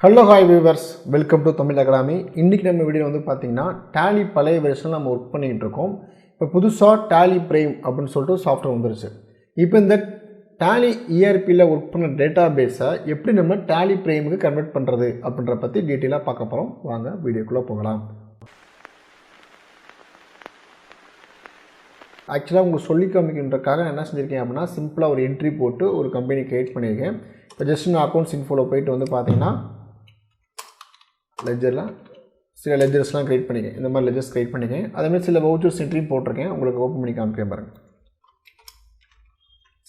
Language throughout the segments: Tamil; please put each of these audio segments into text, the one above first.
Hello hi viewers, welcome to Tamil academy. இன்றைக்கி நம்ம வீடியோ வந்து பார்த்திங்கன்னா டேலி பழைய வெர்ஷனில் நம்ம ஒர்க் பண்ணிகிட்டு இருக்கோம். இப்போ புதுசாக டேலி பிரைம் அப்படின்னு சொல்லிட்டு சாஃப்ட்வேர் வந்துருச்சு. இப்போ இந்த டேலி ERPயில் ஒர்க் பண்ண டேட்டா பேஸை எப்படி நம்ம டேலி பிரைமுக்கு கன்வெர்ட் பண்ணுறது அப்படின்ற பற்றி டீட்டெயிலாக பார்க்க போகிறோம். வாங்க வீடியோக்குள்ளே போகலாம். ஆக்சுவலாக உங்களுக்கு சொல்லி காமிக்கின்றக்காக நான் என்ன செஞ்சுருக்கேன் அப்படின்னா, சிம்பிளாக ஒரு என்ட்ரி போட்டு ஒரு கம்பெனி க்ரியேட் பண்ணியிருக்கேன். இப்போ ஜஸ்ட் நான் அக்கௌண்ட்ஸ் இன்ஃபோவில் போயிட்டு வந்து பார்த்தீங்கன்னா லெஜரில் சில லெஜர்ஸ்லாம் க்ரியேட் பண்ணிக்கேன். இந்த மாதிரி லெஜர்ஸ் க்ரியேட் பண்ணிக்கேன். அதேமாதிரி சில வவுச்சர்ஸ் என்ட்ரியும் போட்டிருக்கேன். உங்களுக்கு ஓப்பன் பண்ணி காமிக்கிறேன் பாருங்கள்.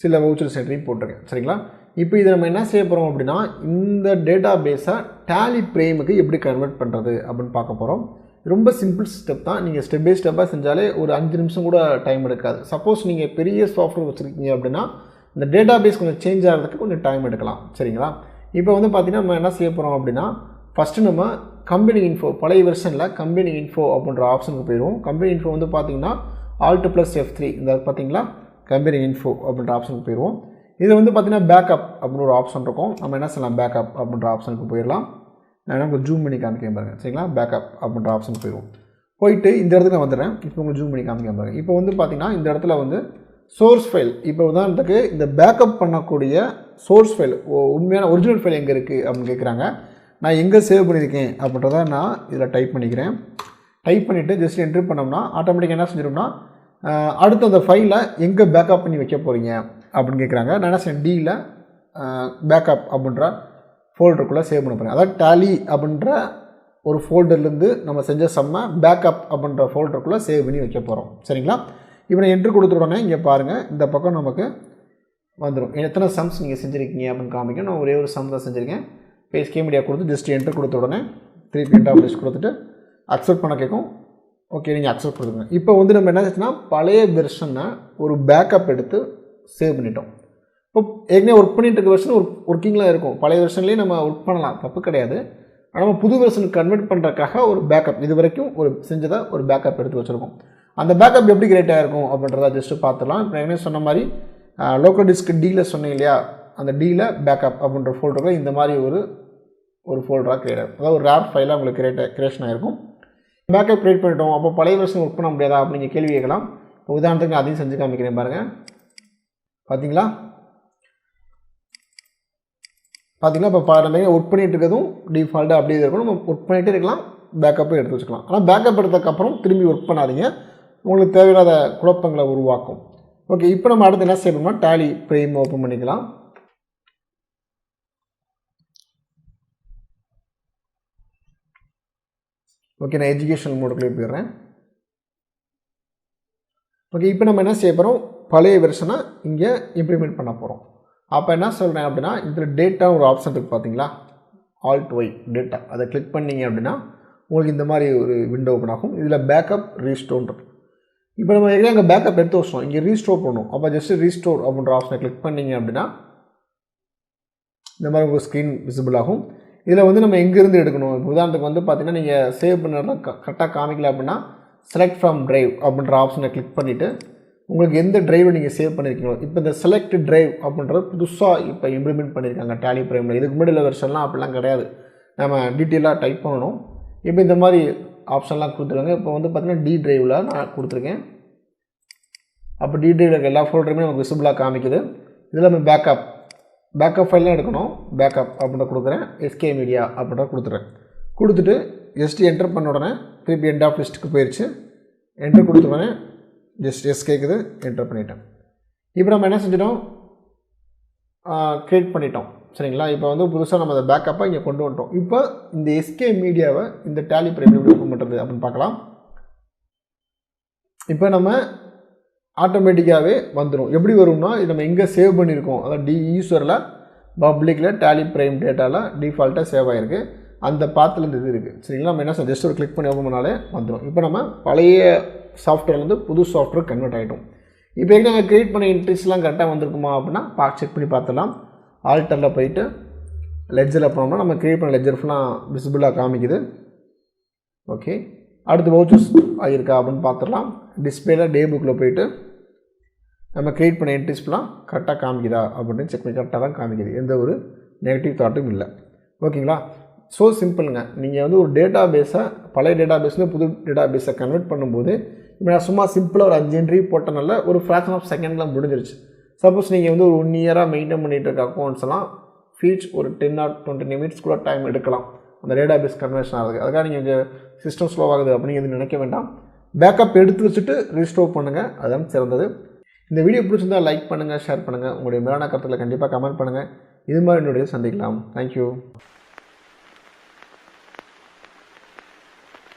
சில வவுச்சர்ஸ் என்ட்ரியும் போட்டிருக்கேன். சரிங்களா? இப்போ இதை நம்ம என்ன செய்ய போகிறோம் அப்படின்னா, இந்த டேட்டா பேஸை டேலி பிரைமுக்கு எப்படி கன்வெர்ட் பண்ணுறது அப்படின்னு பார்க்க போகிறோம். ரொம்ப சிம்பிள் ஸ்டெப் தான். நீங்கள் ஸ்டெப் பை ஸ்டெப்பாக செஞ்சாலே ஒரு 5 நிமிஷம் கூட டைம் எடுக்காது. சப்போஸ் நீங்கள் பெரிய சாஃப்ட்வேர் வச்சுருக்கீங்க அப்படின்னா இந்த டேட்டா பேஸ் கொஞ்சம் சேஞ்ச் ஆகிறதுக்கு கொஞ்சம் டைம் எடுக்கலாம். சரிங்களா? இப்போ வந்து பார்த்திங்கன்னா நம்ம என்ன செய்ய போகிறோம் அப்படின்னா, ஃபஸ்ட்டு நம்ம கம்பெனி இன்ஃபோ, பழைய வெர்ஷனில் கம்பெனி இன்ஃபோ அப்படின்ற ஆப்ஷனுக்கு போயிடுவோம். கம்பெனி இன்ஃபோ வந்து பார்த்திங்கன்னா Alt+F3 இந்த பார்த்திங்களா கம்பெனி இன்ஃபோ அப்படின்ற ஆப்ஷனுக்கு போயிடுவோம். இதில் வந்து பார்த்திங்கன்னா பேக்கப் அப்படின்னு ஒரு ஆப்ஷன் இருக்கும். நம்ம என்ன செய்யலாம், பேக்கப் அப்படின்ற ஆப்ஷனுக்கு போயிடலாம். நான் உங்களுக்கு ஜூம் பண்ணி காமிக்கிறேன் பாருங்கள். சரிங்களா? பேக்கப் அப்படின்ற ஆப்ஷனுக்கு போயிடுவோம். போயிட்டு இந்த இடத்துக்கு நான் வந்துடுறேன். இப்போ உங்களுக்கு ஜூம் பண்ணி காமிக்கிறேன் பாருங்கள். இப்போ வந்து பார்த்திங்கன்னா இந்த இடத்துல வந்து சோர்ஸ் ஃபைல், இப்போ உதாரணத்துக்கு இந்த பேக்கப் பண்ணக்கூடிய சோர்ஸ் ஃபைல், உண்மையான ஒரிஜினல் ஃபைல் எங்கே இருக்குது அப்படின்னு கேட்குறாங்க. நான் எங்கே சேவ் பண்ணியிருக்கேன் அப்படின்றத நான் இதில் டைப் பண்ணிக்கிறேன். டைப் பண்ணிவிட்டு ஜஸ்ட் என்ட்ரி பண்ணோம்னா ஆட்டோமேட்டிக்காக என்ன செஞ்சிடும்னா, அடுத்து அந்த ஃபைலை எங்கே பேக்கப் பண்ணி வைக்க போகிறீங்க அப்படின்னு கேட்குறாங்க. நான் என்ன செய்யணும், டியில் பேக்கப் அப்படின்ற ஃபோல்டருக்குள்ளே சேவ் பண்ண போகிறேன். அதாவது டேலி அப்படின்ற ஒரு ஃபோல்டர்லேருந்து நம்ம செஞ்ச சம்மை பேக்கப் அப்படின்ற ஃபோல்டருக்குள்ளே சேவ் பண்ணி வைக்க போகிறோம். சரிங்களா? இப்போ நான் என்ட்ரி கொடுத்த உடனே இங்கே பாருங்கள், இந்த பக்கம் நமக்கு வந்துடும். எத்தனை சம்ஸ் நீங்கள் செஞ்சுருக்கீங்க அப்படின்னு காமிக்கும். நான் ஒரே ஒரு சம் தான் செஞ்சுருக்கேன். பேஸ்கே மீடியா கொடுத்து ஜஸ்ட் என்ட்ரி கொடுத்த உடனே திருப்பி எண்ட் ஆஃப் லிஸ்ட் கொடுத்துட்டு அக்செப்ட் பண்ண கேட்கும். ஓகே, நீங்கள் அக்செப்ட் கொடுத்துருங்க. இப்போ வந்து நம்ம என்ன செஞ்சோன்னா, பழைய வெர்ஷனை ஒரு பேக்கப் எடுத்து சேவ் பண்ணிட்டோம். இப்போ ஏற்கனவே ஒர்க் பண்ணிட்டு இருக்க வெர்ஷன் ஒரு ஒர்க்கிங்கில் இருக்கும். பழைய வெர்ஷன்லேயே நம்ம ஒர்க் பண்ணலாம், தப்பு கிடையாது. ஆனால் நம்ம புது வெர்ஷனுக்கு கன்வெர்ட் பண்ணுறதுக்காக ஒரு பேக்கப், இது வரைக்கும் ஒரு செஞ்சதை ஒரு பேக்கப் எடுத்து வச்சுருக்கோம். அந்த பேக்கப் எப்படி கிரியேட் ஆகிருக்கும் அப்படின்றத ஜஸ்ட்டு பார்த்துலாம். இப்போ ஏற்கனவே சொன்ன மாதிரி லோக்கல் டிஸ்க் டியில் சொன்னீங்க இல்லையா, அந்த டியில் பேக்கப் அப்படின்ற ஃபோல்டரில் இந்த மாதிரி ஒரு ஃபோல்டராக கிரியேட் ஆகும். அதாவது ஒரு ரேப் ஃபைலாக உங்களுக்கு கிரியேஷன் ஆகிருக்கும். பேக்கப் கிரியேட் பண்ணிட்டோம், அப்போ பழைய வெர்ஷன் ஒர்க் பண்ண முடியாதா அப்படிங்க கேள்வி கேட்கலாம். இப்போ உதாரணத்துக்கு நான் அதையும் செஞ்சு காமிக்கிறேன் பாருங்கள். பார்த்தீங்களா? இப்போ நம்ம ஒர்க் பண்ணிகிட்டு இருக்கிறதும் டிஃபால்ட்டாக அப்படியே இருக்கணும். நம்ம ஒர்க் பண்ணிகிட்டே இருக்கலாம், பேக்கப்பும் எடுத்து வச்சுக்கலாம். ஆனால் பேக்கப் எடுத்ததுக்கப்புறம் திரும்பி ஒர்க் பண்ணாதீங்க, உங்களுக்கு தேவையில்லாத குழப்பங்களை உருவாக்கும். ஓகே, இப்போ நம்ம அடுத்து என்ன செய்யணும்னா டேலி பிரைம் ஓப்பன் பண்ணிக்கலாம். ஓகே, நான் எஜுகேஷனல் மோடுக்குள்ளே போயிடுறேன். ஓகே, இப்போ நம்ம என்ன செய்ய போகிறோம், பழைய வெர்ஷனை இங்கே இம்ப்ளிமெண்ட் பண்ண போகிறோம். அப்போ என்ன சொல்கிறேன் அப்படின்னா, இதில் டேட்டா ஒரு ஆப்ஷன் இருக்குது பார்த்தீங்களா, Alt+Y டேட்டா, அதை கிளிக் பண்ணிங்க அப்படின்னா உங்களுக்கு இந்த மாதிரி ஒரு விண்டோ ஓப்பன் ஆகும். இதில் பேக்கப் ரீஸ்டோர் இருக்குது. இப்போ நம்ம எங்கே அங்கே பேக்கப் எடுத்து வச்சோம், இங்கே ரீஸ்டோர் பண்ணணும். அப்போ ஜஸ்ட்டு ரீஸ்டோர் அப்படின்ற ஆப்ஷனை கிளிக் பண்ணிங்க அப்படின்னா இந்த மாதிரி உங்களுக்கு ஸ்க்ரீன் விசிபிள் ஆகும். இதில் வந்து நம்ம எங்கேருந்து எடுக்கணும், இப்போ உதாரணத்துக்கு வந்து பார்த்திங்கன்னா நீங்கள் சேவ் பண்ணுறதுலாம் கரெக்டாக காமிக்கல அப்படின்னா செலக்ட் ஃப்ரம் ட்ரைவ் அப்படின்ற ஆப்ஷனை கிளிக் பண்ணிவிட்டு உங்களுக்கு எந்த ட்ரைவை நீங்கள் சேவ் பண்ணியிருக்கீங்களோ, இப்போ இந்த செலக்ட் ட்ரைவ் அப்படின்றது புதுசாக இப்போ இம்ப்ளிமெண்ட் பண்ணியிருக்காங்க டேலி பிரைமில். இதுக்கு முன்னாடி உள்ள வெர்ஷன்லாம் அப்படிலாம் கிடையாது, நம்ம டீட்டெயிலாக டைப் பண்ணணும். இப்போ இந்த மாதிரி ஆப்ஷன்லாம் கொடுத்துருக்காங்க. இப்போ வந்து பார்த்திங்கன்னா டி ட்ரைவில் நான் கொடுத்துருக்கேன். அப்போ டி ட்ரைவில் இருக்க எல்லா ஃபோல்டருமே நமக்கு விசிபிளாக காமிக்குது. இதில் நம்ம பேக்கப் ஃபைல்லாம் எடுக்கணும். பேக்கப் அப்படின்ற கொடுக்குறேன், எஸ்கே மீடியா அப்படின்ற கொடுத்துட்றேன். கொடுத்துட்டு ஜஸ்ட் என்டர் பண்ண உடனே திருப்பி எண்ட் ஆஃப் லிஸ்ட்டுக்கு போயிடுச்சு. என்டர் கொடுத்த உடனே ஜஸ்ட் எஸ் கேட்குது, என்டர் பண்ணிட்டேன். இப்போ நம்ம என்ன செஞ்சிட்டோம், க்ரியேட் பண்ணிட்டோம். சரிங்களா? இப்போ வந்து புதுசாக நம்ம அதை பேக்கப்பாக இங்கே கொண்டு வந்துட்டோம். இப்போ இந்த எஸ்கே மீடியாவை இந்த டேலி பிரைம் எப்படி ஓப்பன் பண்ணுறது அப்படின்னு பார்க்கலாம். இப்போ நம்ம ஆட்டோமேட்டிக்காகவே வந்துடும். எப்படி வரும்னா, இது நம்ம எங்கே சேவ் பண்ணியிருக்கோம், அதாவது யூசரில் பப்ளிக்கில் டேலி பிரைம் டேட்டாவில் டிஃபால்ட்டாக சேவ் ஆகிருக்கு, அந்த பாத்தில் இந்த இது இருக்குது. சரிங்களா? நம்ம என்ன ஜஸ்ட் ஒரு கிளிக் பண்ணி ஓப்பன் பண்ணாலே வந்துடும். இப்போ நம்ம பழைய சாஃப்ட்வேர்லேருந்து புது சாஃப்ட்வேர் கன்வெர்ட் ஆகிட்டோம். இப்போ எங்கே நாங்கள் க்ரியேட் பண்ண என்ட்ரிஸ்லாம் கரெக்டாக வந்திருக்குமா அப்படின்னா செக் பண்ணி பார்த்துலாம். ஆல்டரில் போயிட்டு லெஜரில் போனோம்னா நம்ம க்ரியேட் பண்ண லெஜர் ஃபுல்லாக விசிபிளாக காமிக்குது. ஓகே, அடுத்து வவுச்சர்ஸ் ஆகியிருக்கா அப்படின்னு பார்த்துடலாம். டிஸ்பிளேயில் டே புக்கில் போயிட்டு நம்ம க்ரியேட் பண்ண என்ட்ரிஸ் ஃபுல்லாக கரெக்டாக காமிக்குதா அப்படின்னு செக் பண்ணி கரெக்டாக தான் காமிக்குது, எந்த ஒரு நெகட்டிவ் தாட்டும் இல்லை. ஓகேங்களா? ஸோ சிம்பிளுங்க. நீங்கள் வந்து ஒரு டேட்டா பேஸை பழைய டேட்டா பேஸில் புது டேட்டா பேஸை கன்வெர்ட் பண்ணும்போது இப்போ நான் சும்மா சிம்பிளாக ஒரு 5 என்ட்ரி போட்டனால ஒரு ஃப்ராக்ஷன் ஆஃப் செகண்டில் முடிஞ்சிருச்சு. சப்போஸ் நீங்கள் வந்து ஒரு 1 இயராக மெயின்டைன் பண்ணிகிட்டு இருக்க அக்கௌண்ட்ஸ் எல்லாம் ஃபீச் ஒரு 10 or 20 நிமிட்ஸ் கூட டைம் எடுக்கலாம் அந்த டேட்டா பேஸ் கன்வர்ஷன் ஆகுது. அதுக்காக நீங்கள் சிஸ்டம் ஸ்லோ ஆகுது அப்படின்னு எதுவும் நினைக்க வேண்டாம். பேக்கப் எடுத்து வச்சுட்டு ரீஸ்டோர் பண்ணுங்கள், அதுதான் சிறந்தது. இந்த வீடியோ பிடிச்சிருந்தால் லைக் பண்ணுங்கள், ஷேர் பண்ணுங்கள். உங்களுடைய மேலான கருத்துக்களை கண்டிப்பாக கமெண்ட் பண்ணுங்கள். இது மாதிரி என்னுடைய சந்திக்கலாம். தேங்க்யூ.